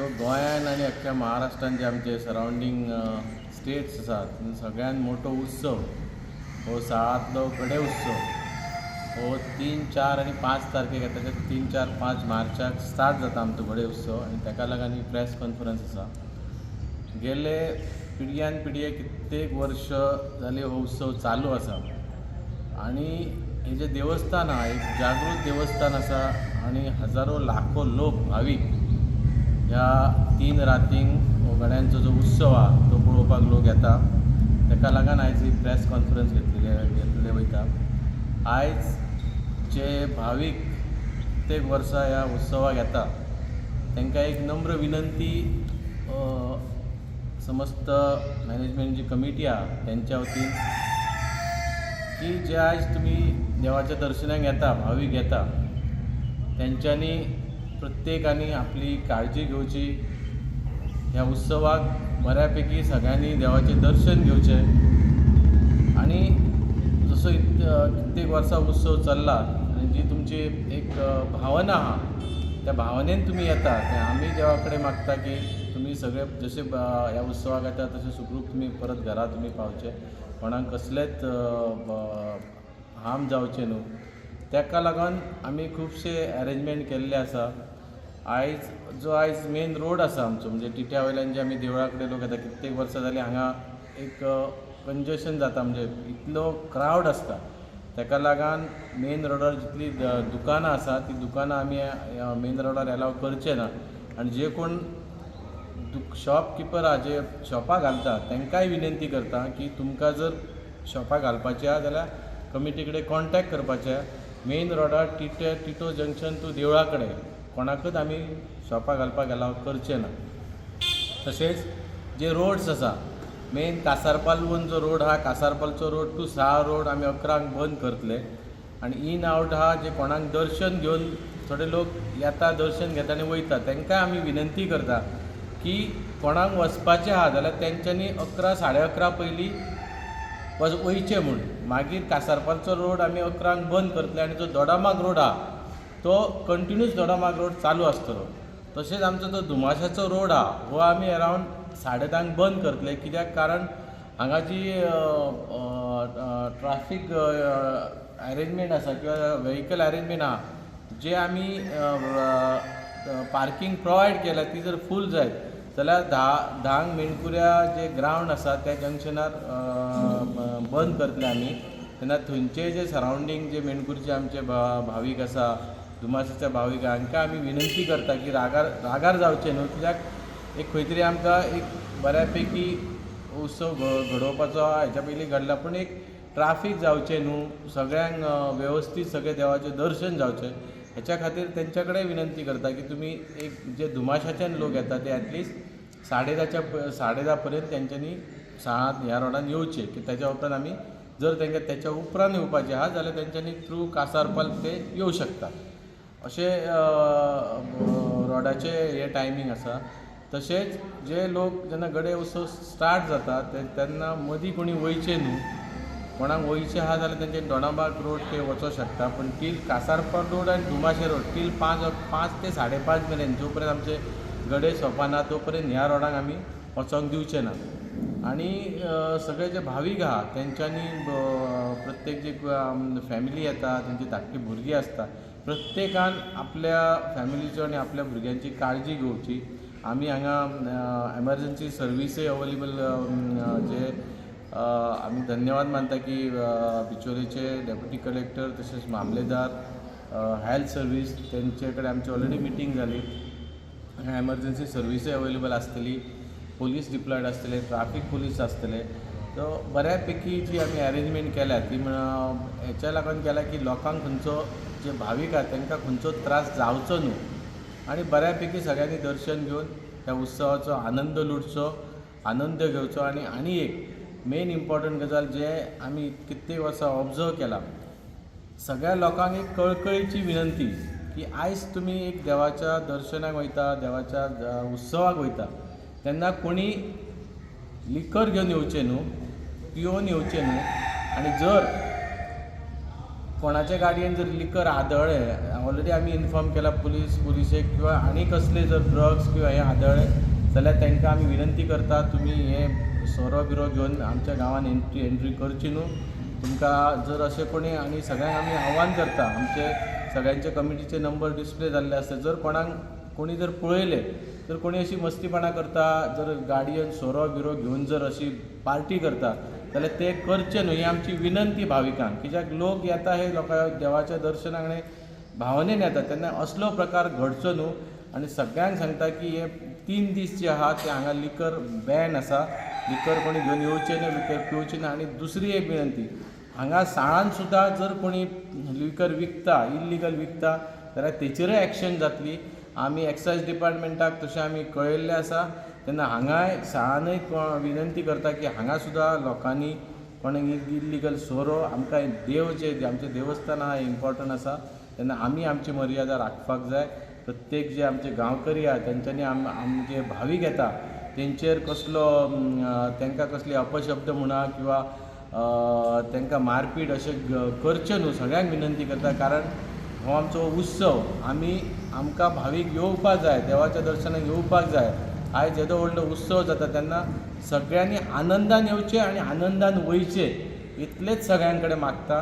जो गोंयान आनी अख्ख्या महाराष्ट्रान जे आमचे सरावंडींग स्टेट्स आसात सगळ्यात मोठो उत्सव हो साळांतलो गडे उत्सव हो 3, 4 आनी 5 तारखेक येता. 3, 4, 5 मार्चाक स्टार्ट जाता आमचो गडे उत्सव आनी ताका लागून ही प्रेस कॉन्फरन्स आसा. गेले पिढयान पिढये कित्येक वर्ष जाली हो उत्सव चालू आसा आनी हे जे देवस्थान आहा एक जागृत देवस्थान आसा आनी हजारो लाखो लोक भावीक ह्या 3 रातींक हो गड्यांचो जो उत्सव आहा तो पळोवपाक लोक येता. ताका लागून आयज ही प्रेस कॉन्फरन्स घेतले वयता. आयज जे भावीक प्रत्येक वर्सा ह्या उत्सवाक येता तांकां एक नम्र विनंती समस्त मॅनेजमेंट जी कमिटी आहा तेंच्या वतीन की जे आयज तुमी देवाच्या दर्शनाक येता भावीक येता तेंच्यांनी प्रत्येकानी आपली काळजी घेवची. ह्या उत्सवाक बऱ्यापैकी सगळ्यांनी देवाचें दर्शन घेवचें आनी जसो कित्येक वर्सां उत्सव चल्ला आनी जी तुमची एक भावना आहा त्या भावनेन तुमी येता तें आमी देवा कडेन मागता की तुमी सगळे जशे ह्या उत्सवाक येता तशें सुखरूप तुमी परत घरा तुमी पावचे, कोणाक कसलेच हार्म जावचें न्हू. ताका लागून आमी खुबशे अरेंजमेंट केल्ले आसा. आयज मेन रोड आसा आमचो म्हणजे टिट्या वयल्यान जे आमी देवळा कडेन लोक येता कित्येक वर्सां जालीं हांगा एक कंजेशन जाता म्हणजे इतलो क्रावड आसता. ताका लागून मेन रोडार जितली दुकानां आसा ती दुकानां आमी मेन रोडार एलाव करचे ना आनी जे कोण शॉपकिपर आहा जे शॉपां घालता तांकांय विनंती करता की तुमकां जर शॉपां घालपाचें आहा जाल्यार कमिटी कडेन कॉन्टॅक्ट करपाचें. मेन रोडार टिटो जंक्शन टू देवळा कडेन कोणाकच आमी शॉपां घालपाक एलाव करचे ना. तशेंच जे रोड्स आसा मेन कासारपालवून जो रोड आहा कासारपालचो रोड टू साळ रोड आमी 11 बंद करतले आनी इन आउट आहा जे कोणाक दर्शन घेवन थोडे लोक येता दर्शन घेता आनी वयता तांकांय आमी विनंती करता की कोणाक वचपाचें आहा जाल्यार तेंच्यांनी 11, 11:30 पयलीं वयचें म्हूण. मागीर कासारपालचो रोड आमी 11 बंद करतले आनी जो दोडामार्ग रोड आहा तो कंटिन्यूस दोडामार्ग रोड चालू आसतलो. तशेंच आमचो जो दुमाशाचो रोड आहा हो आमी अरावंड 10:30 बंद करतले कित्याक कारण हांगा जी ट्राफीक अरेंजमेंट आसा किंवा वेहिकल अरेंजमेंट आहा जे आमी पार्किंग प्रोवायड केल्या ती जर फूल जायत जाल्यार 10 मेणकुऱ्या जे ग्रावंड आसा त्या जंक्शनार बंद करतले आमी. तेन्ना थंयचे जे सरावंडींग जे मेणकुरीचे आमचे भावीक आसा दुमाशाच्या भावीक हांकां आमी विनंती करता की रागार जावचें न्हू कित्याक एक खंय तरी आमकां एक बऱ्यापैकी उत्सव घडोवपाचो हेच्या पयलीं घडला पूण एक ट्राफीक जावचें न्हू सगळ्यांक वेवस्थीत सगळें देवाचें दर्शन जावचें हेच्या खातीर तेंच्या कडेन विनंती करता की तुमी एक जे दुमाशाच्यान लोक येता ते एटलिस्ट 10:30 पर्यंत तेंच्यांनी साळांत ह्या रोडान येवचे की ताच्या उपरांत आमी जर तांकां त्याच्या उपरांत येवपाचें आहा जाल्यार तेंच्यांनी थ्रू कासारपाल ते येवं शकता. अशें रोडाचे हे टायमींग आसा. तशेंच जे लोक जेन्ना गडे उत्सव स्टार्ट जाता तेन्ना मदीं कोणी वयचें न्हू. कोणाक वयचें आहा जाल्यार तेंचे दोडामार्ग रोड ते वचोंक शकता पूण टील कासारपाल रोड आनी दुमाशे रोड टील 5 ते 5:30 मेरेन जो पर्यंत आमचे गडे सोंपना तो पर्यंत ह्या रोडाक आमी वचोंक दिवचे ना. आनी सगळे जे भावीक आहा तेंच्यांनी प्रत्येक जे फॅमिली येता तेंची धाकटी भुरगीं आसता प्रत्येकान आपल्या फॅमिलीच्यो आनी आपल्या भुरग्यांची काळजी घेवची. आमी हांगा एमर्जन्सी सर्विसूय अवेलेबल जे आमी धन्यवाद मानता की बिचोलेचे डेप्युटी कलेक्टर तशेंच मामलेदार हेल्थ सर्वीस तेंचे कडेन आमची ऑलरेडी मिटींग जाली. हांगा एमर्जन्सी सर्विसूय अवेलेबल आसतली, पोलीस डिप्लॉयड आसतले, ट्राफीक पोलीस आसतले. सो बऱ्यापैकी जी आमी अरेंजमेंट केल्या ती हेच्या लागून केल्या की लोकांक खंयचो जे भावीक आहा तांकां खंयचो त्रास जावचो न्हू आनी बऱ्यापैकी सगळ्यांनी दर्शन घेवन ह्या उत्सवाचो आनंद लुटचो, आनंद घेवचो. आनी एक मेन इम्पॉर्टंट गजाल जे आमी कित्येक वर्सां ऑब्जर्व केला सगळ्या लोकांक एक कळकळीची विनंती की आयज तुमी एक देवाच्या दर्शनाक वयता देवाच्या उत्सवाक वयता तेन्ना कोणी लिकर घेवन येवचें न्हू, पिवन येवचें न्हू. आनी जर कोणाच्या गाडयेन जर लिकर आदळ्ळें ऑलरेडी आमी इन्फॉर्म केला पुलिसेक किंवा आनी कसले जर ड्रग्स किंवा हे आढळले जाल्यार तांकां आमी विनंती करता तुमी हे सोरो बिरो घेवन आमच्या गांवांत एंट्री करची न्हू. तुमकां जर अशें कोणी आनी सगळ्यांक आमी आव्हान करता, आमचे सगळ्यांचे कमिटीचे नंबर डिस्प्ले जाल्ले आसता, जर कोणी जर पळयले जर कोणी अशी मस्तीपणा करता, जर गाडयेन सोरो बिरो घेवन जर अशी पार्टी करता जाल्यार ते करचे न्हू ही आमची विनंती भाविकांक. कित्याक लोक येता हे लोकां देवाच्या दर्शनाक आनी भावनेन येता तेन्ना असलो प्रकार घडचो न्हू. आनी सगळ्यांक सांगता की हे 3 दीस जे आहा ते हांगा लिकर बॅन आसा, लिकर कोणी घेवन येवचें न्हू, लिकर पिवचें ना. आनी दुसरी एक विनंती, हांगा साळान सुद्दां जर कोणी लिकर विकता, इल्लिगल विकता जाल्यार तेचेरय एक्शन जातली. आमी एक्सायज डिपार्टमेंटाक तशें आमी कळयल्लें आसा. तेन्ना हांगाय साळानय विनंती करता की हांगा सुद्दां लोकांनी कोणाक इल्लिगल सोरो आमकां देव जे आमचें देवस्थान आहा इम्पॉर्टंट आसा तेन्ना आमी आमची मर्यादा राखपाक जाय. प्रत्येक जे आमचे गांवकरी आहा तेंच्यांनी आमचे भावीक येता तेंचेर कसलो तांकां कसले अपशब्द म्हणा किंवा तांकां मारपीट अशें करचें न्हू सगळ्यांक विनंती करता. कारण हो आमचो उत्सव, आमकां भावीक येवपाक जाय, देवाच्या दर्शनाक येवपाक जाय. आयज येदो व्हडलो उत्सव जाता तेन्ना सगळ्यांनी आनंदान येवचें आनी आनंदान वयचें इतलेंच सगळ्यां कडेन मागता.